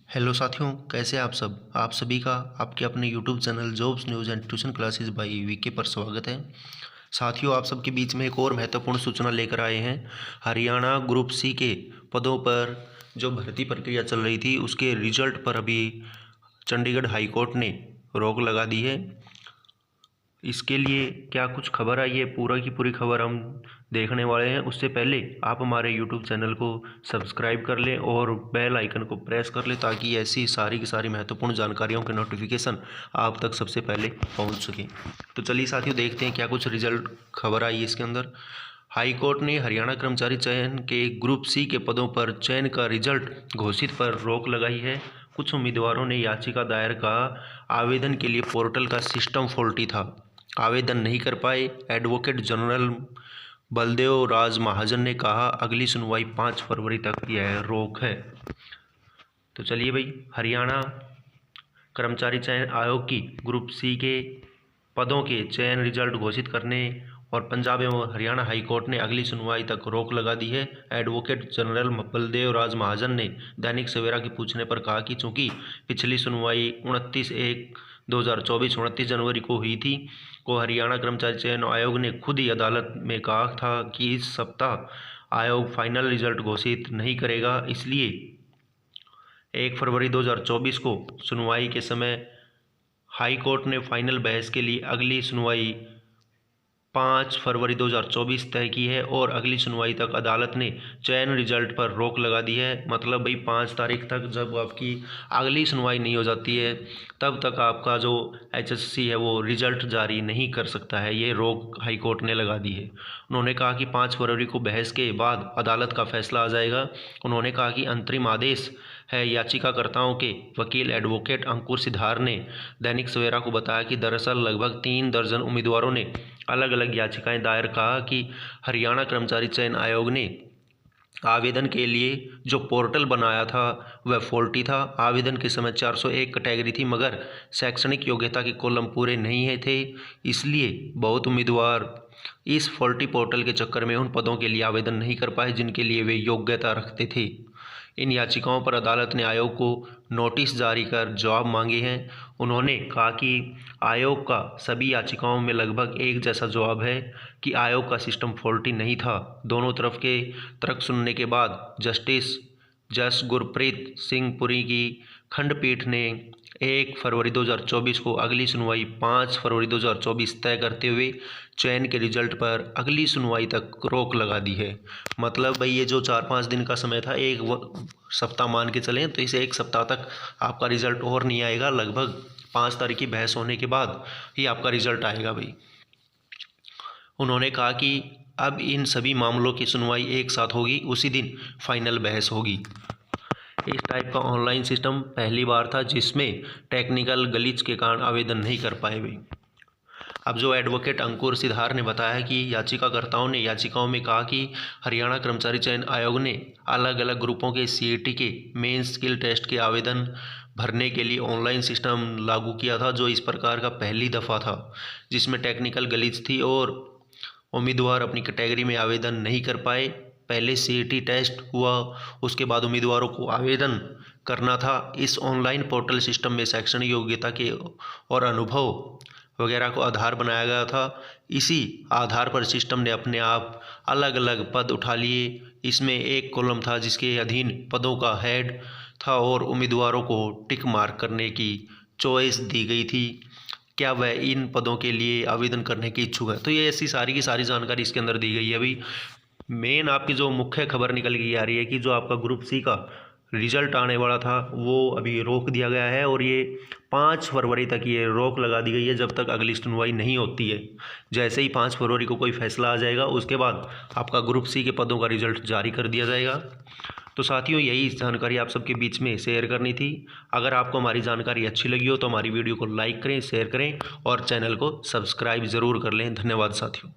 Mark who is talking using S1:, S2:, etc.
S1: Hello साथियों, कैसे हैं आप सब। आप सभी का आपके अपने YouTube channel jobs news and tuition classes by VK पर स्वागत है। साथियों, आप सबके बीच में एक और महत्वपूर्ण सूचना लेकर आए हैं। हरियाणा ग्रुप सी के पदों पर जो भर्ती प्रक्रिया चल रही थी उसके रिजल्ट पर अभी चंडीगढ़ हाई कोर्ट ने रोक लगा दी है। इसके लिए क्या कुछ खबर आई है, पूरा की पूरी खबर हम देखने वाले हैं। उससे पहले आप हमारे यूट्यूब चैनल को सब्सक्राइब कर लें और बेल आइकन को प्रेस कर लें ताकि ऐसी सारी की सारी महत्वपूर्ण जानकारियों के नोटिफिकेशन आप तक सबसे पहले पहुंच सकें। तो चलिए साथियों, देखते हैं क्या कुछ रिजल्ट खबर आई है इसके अंदर। हाई कोर्ट ने हरियाणा कर्मचारी चयन के ग्रुप सी के पदों पर चयन का रिजल्ट घोषित पर रोक लगाई है। कुछ उम्मीदवारों ने याचिका दायर कहा आवेदन के लिए पोर्टल का सिस्टम फॉल्टी था, आवेदन नहीं कर पाए। एडवोकेट जनरल बलदेव राज महाजन ने कहा अगली सुनवाई 5 फरवरी तक यह रोक है। तो चलिए भाई, हरियाणा कर्मचारी चयन आयोग की ग्रुप सी के पदों के चयन रिजल्ट घोषित करने और पंजाब एवं हरियाणा हाई कोर्ट ने अगली सुनवाई तक रोक लगा दी है। एडवोकेट जनरल बलदेव राज महाजन ने दैनिक सवेरा के पूछने पर कहा कि चूंकि पिछली सुनवाई 29/1/2024 29 जनवरी को हुई थी, को हरियाणा कर्मचारी चयन आयोग ने खुद ही अदालत में कहा था कि इस सप्ताह आयोग फाइनल रिजल्ट घोषित नहीं करेगा, इसलिए 1 फरवरी 2024 को सुनवाई के समय हाई कोर्ट ने फाइनल बहस के लिए अगली सुनवाई 5 फरवरी 2024 तय की है और अगली सुनवाई तक अदालत ने चयन रिजल्ट पर रोक लगा दी है। मतलब भाई 5 तारीख तक जब आपकी अगली सुनवाई नहीं हो जाती है तब तक आपका जो एचएससी है वो रिजल्ट जारी नहीं कर सकता है। ये रोक हाई कोर्ट ने लगा दी है। उन्होंने कहा कि 5 फरवरी को बहस के बाद अदालत का फैसला आ जाएगा। उन्होंने कहा कि अंतरिम आदेश है। याचिकाकर्ताओं के वकील एडवोकेट अंकुर सिद्धार ने दैनिक सवेरा को बताया कि दरअसल लगभग 3 दर्जन उम्मीदवारों ने अलग अलग याचिकाएं दायर कहा कि हरियाणा कर्मचारी चयन आयोग ने आवेदन के लिए जो पोर्टल बनाया था वह फॉल्टी था। आवेदन के समय 401 कैटेगरी थी मगर शैक्षणिक योग्यता के कॉलम पूरे नहीं थे, इसलिए बहुत उम्मीदवार इस फॉल्टी पोर्टल के चक्कर में उन पदों के लिए आवेदन नहीं कर पाए जिनके लिए वे योग्यता रखते थे। इन याचिकाओं पर अदालत ने आयोग को नोटिस जारी कर जवाब मांगे हैं। उन्होंने कहा कि आयोग का सभी याचिकाओं में लगभग एक जैसा जवाब है कि आयोग का सिस्टम फॉल्टी नहीं था। दोनों तरफ के तर्क सुनने के बाद जस्टिस जस गुरप्रीत सिंह पुरी की खंडपीठ ने 1 फरवरी 2024 को अगली सुनवाई 5 फरवरी 2024 तय करते हुए चयन के रिजल्ट पर अगली सुनवाई तक रोक लगा दी है। मतलब भाई ये जो 4-5 दिन का समय था, एक सप्ताह मान के चलें तो इसे 1 सप्ताह तक आपका रिजल्ट और नहीं आएगा। लगभग 5 तारीख की बहस होने के बाद ही आपका रिजल्ट आएगा भाई। उन्होंने कहा कि अब इन सभी मामलों की सुनवाई एक साथ होगी, उसी दिन फाइनल बहस होगी। इस टाइप का ऑनलाइन सिस्टम पहली बार था जिसमें टेक्निकल ग्लिच के कारण आवेदन नहीं कर पाए भाई। अब जो एडवोकेट अंकुर सिद्धार ने बताया कि याचिकाकर्ताओं ने याचिकाओं में कहा कि हरियाणा कर्मचारी चयन आयोग ने अलग अलग ग्रुपों के सीईटी के मेन स्किल टेस्ट के आवेदन भरने के लिए ऑनलाइन सिस्टम लागू किया था, जो इस प्रकार का पहली दफ़ा था जिसमें टेक्निकल ग्लिच थी और उम्मीदवार अपनी कैटेगरी में आवेदन नहीं कर पाए। पहले सीईटी टेस्ट हुआ, उसके बाद उम्मीदवारों को आवेदन करना था। इस ऑनलाइन पोर्टल सिस्टम में शैक्षणिक योग्यता के और अनुभव वगैरह को आधार बनाया गया था। इसी आधार पर सिस्टम ने अपने आप अलग अलग पद उठा लिए। इसमें एक कॉलम था जिसके अधीन पदों का हेड था और उम्मीदवारों को टिक मार्क करने की चॉइस दी गई थी, क्या वह इन पदों के लिए आवेदन करने की इच्छुक है। तो ये ऐसी सारी की सारी जानकारी इसके अंदर दी गई है। अभी मेन आपकी जो मुख्य खबर निकल के आ रही है कि जो आपका ग्रुप सी का रिजल्ट आने वाला था वो अभी रोक दिया गया है और ये 5 फरवरी तक ये रोक लगा दी गई है जब तक अगली सुनवाई नहीं होती है। जैसे ही 5 फरवरी को कोई फैसला आ जाएगा उसके बाद आपका ग्रुप सी के पदों का रिजल्ट जारी कर दिया जाएगा। तो साथियों, यही जानकारी आप सबके बीच में शेयर करनी थी। अगर आपको हमारी जानकारी अच्छी लगी हो तो हमारी वीडियो को लाइक करें, शेयर करें और चैनल को सब्सक्राइब ज़रूर कर लें। धन्यवाद साथियों।